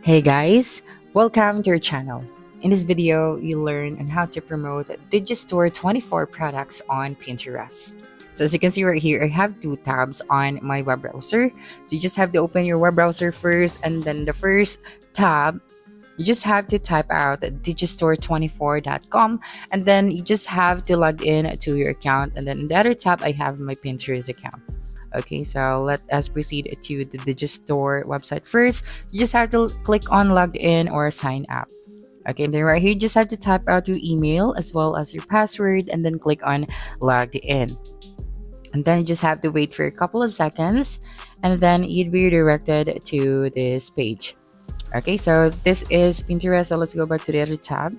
Hey guys, welcome to our channel. In this video, you learn on how to promote Digistore24 products on Pinterest. So as you can see right here, I have two tabs on my web browser. So you just have to open your web browser first, and then the first tab, you just have to type out digistore24.com, and then you just have to log in to your account. And then in the other tab, I have my Pinterest account. Okay, so let us proceed to the Digistore website first. You just have to click on logged in or sign up. Okay, and then right here, you just have to type out your email as well as your password and then click on logged in. And then you just have to wait for a couple of seconds and then you'd be redirected to this page. Okay, so this is Pinterest. So let's go back to the other tab.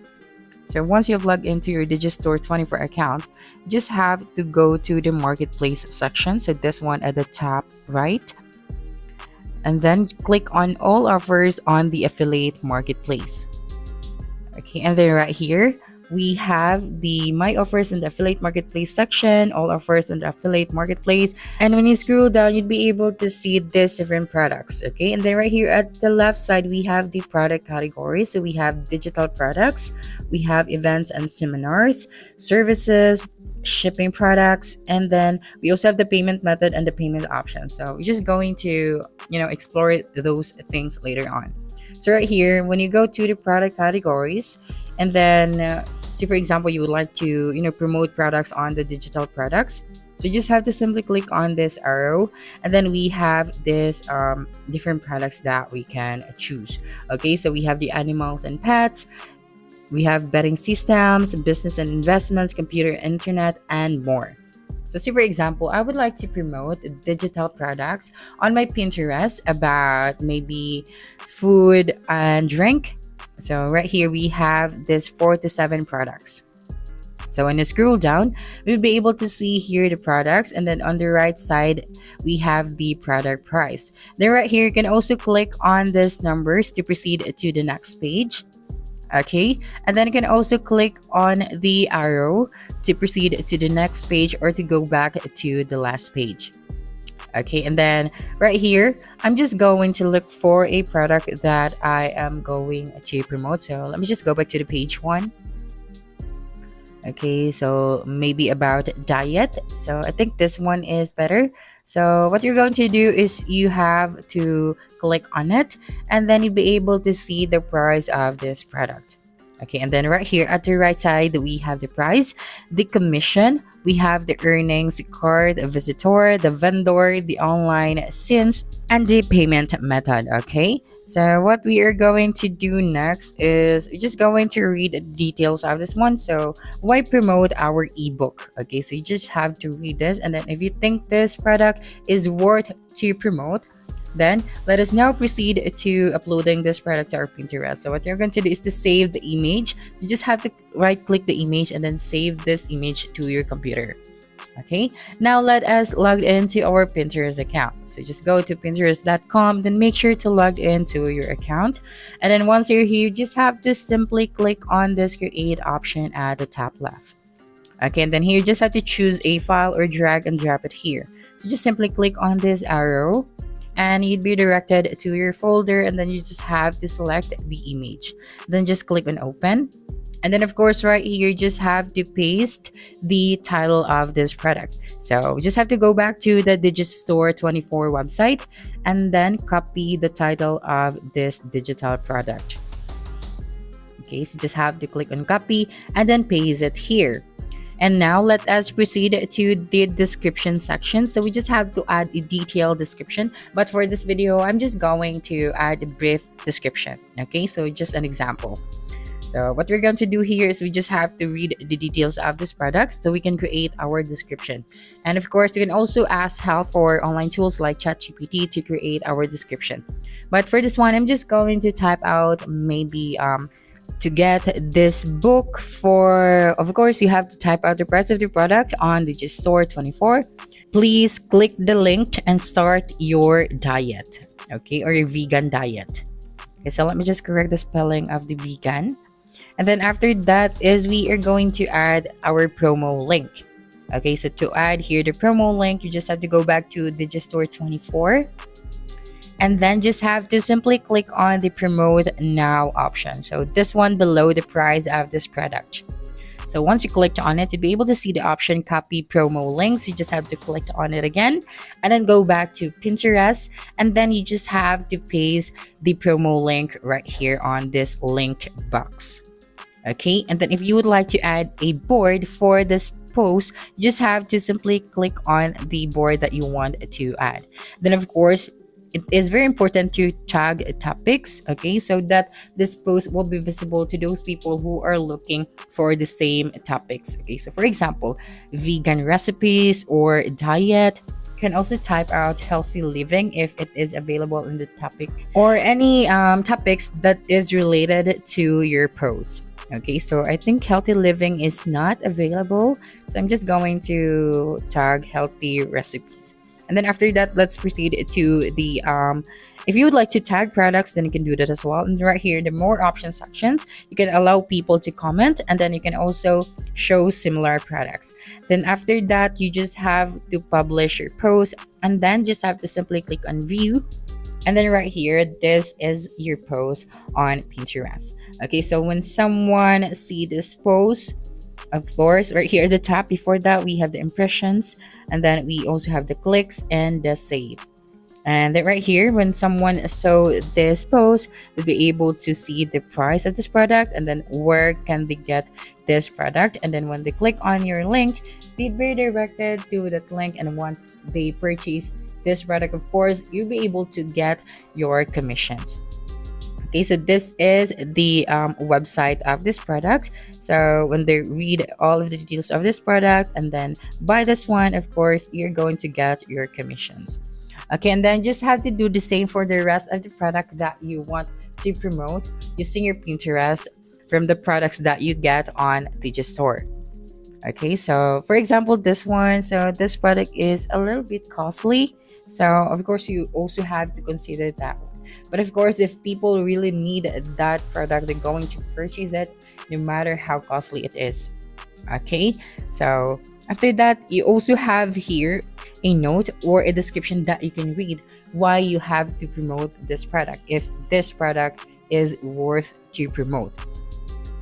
So once you've logged into your Digistore24 account, you just have to go to the marketplace section. So this one at the top right. And then click on all offers on the affiliate marketplace. Okay, and then right here, we have the My Offers in the Affiliate Marketplace section, all offers in the Affiliate Marketplace. And when you scroll down, you'd be able to see these different products. Okay, and then right here at the left side, we have the product categories. So we have digital products, we have events and seminars, services, shipping products, and then we also have the payment method and the payment option. So we're just going to, explore those things later on. So right here, when you go to the product categories, and then say for example, you would like to, promote products on the digital products. So you just have to simply click on this arrow, and then we have this different products that we can choose. Okay, so we have the animals and pets, we have betting systems, business and investments, computer, internet, and more. So say for example, I would like to promote digital products on my Pinterest about maybe food and drink. So right here we have this 4 to 7 products. So when you scroll down, we'll be able to see here the products, and then on the right side, we have the product price. Then right here, you can also click on these numbers to proceed to the next page. Okay, and then you can also click on the arrow to proceed to the next page or to go back to the last page. Okay, and then right here, I'm just going to look for a product that I am going to promote. So let me just go back to the page one. Okay, so maybe about diet. So I think this one is better. So what you're going to do is you have to click on it, and then you'll be able to see the price of this product. Okay, and then right here at the right side, we have the price, the commission, we have the earnings, the card, the visitor, the vendor, the online scenes, and the payment method. Okay, so what we are going to do next is we're just going to read the details of this one. So why promote our ebook? Okay, so you just have to read this, and then if you think this product is worth to promote, then let us now proceed to uploading this product to our Pinterest. So what you're going to do is to save the image. So you just have to right click the image and then save this image to your computer. Okay, now let us log into our Pinterest account. So just go to pinterest.com, then make sure to log into your account. And then once you're here, you just have to simply click on this create option at the top left. Okay, and then here you just have to choose a file or drag and drop it here. So just simply click on this arrow, and you'd be directed to your folder, and then you just have to select the image. Then just click on open. And then of course right here, you just have to paste the title of this product. So you just have to go back to the Digistore24 website and then copy the title of this digital product. Okay, so just have to click on copy and then paste it here. And now let us proceed to the description section. So we just have to add a detailed description. But for this video, I'm just going to add a brief description. Okay, so just an example. So what we're going to do here is we just have to read the details of this product so we can create our description. And of course, you can also ask help for online tools like ChatGPT to create our description. But for this one, I'm just going to type out maybe to get this book for, of course, you have to type out the price of the product on Digistore24. Please click the link and start your diet, okay, or your vegan diet. Okay, so let me just correct the spelling of the vegan. And then after that is we are going to add our promo link. Okay, so to add here the promo link, you just have to go back to Digistore24. and then just have to simply click on the promote now option. So this one below the price of this product. So once you clicked on it, you'll be able to see the option copy promo links. You just have to click on it again and then go back to Pinterest. And then you just have to paste the promo link right here on this link box. Okay, and then if you would like to add a board for this post, you just have to simply click on the board that you want to add. Then of course, it is very important to tag topics, okay, so that this post will be visible to those people who are looking for the same topics. Okay, so for example, vegan recipes or diet. You can also type out healthy living if it is available in the topic, or any topics that is related to your post. Okay, so I think healthy living is not available, so I'm just going to tag healthy recipes. And then after that, let's proceed to the if you would like to tag products, then you can do that as well. And right here, the more options sections, you can allow people to comment, and then you can also show similar products. Then after that, you just have to publish your post, and then just have to simply click on view. And then right here, this is your post on Pinterest. Okay, so when someone see this post, of course, right here at the top, before that, we have the impressions, and then we also have the clicks and the save. And then right here, when someone saw this post, they'll be able to see the price of this product, and then where can they get this product. And then when they click on your link, they'll be directed to that link. And once they purchase this product, of course, you'll be able to get your commissions. Okay, so this is the website of this product. So when they read all of the details of this product and then buy this one, of course, you're going to get your commissions. Okay, and then just have to do the same for the rest of the product that you want to promote using your Pinterest from the products that you get on Digistore. Okay, so for example, this one, so this product is a little bit costly. So of course, you also have to consider that one. But of course, if people really need that product, they're going to purchase it no matter how costly it is. Okay, so after that, you also have here a note or a description that you can read why you have to promote this product, if this product is worth to promote.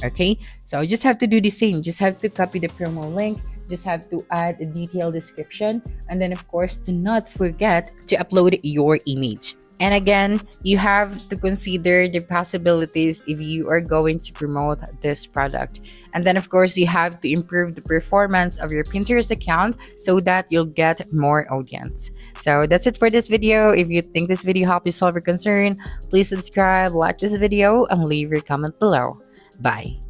Okay, so you just have to do the same. Just have to copy the promo link, just have to add a detailed description, and then of course, do not forget to upload your image. And again, you have to consider the possibilities if you are going to promote this product. And then of course, you have to improve the performance of your Pinterest account so that you'll get more audience. So that's it for this video. If you think this video helped you solve your concern, please subscribe, like this video, and leave your comment below. Bye.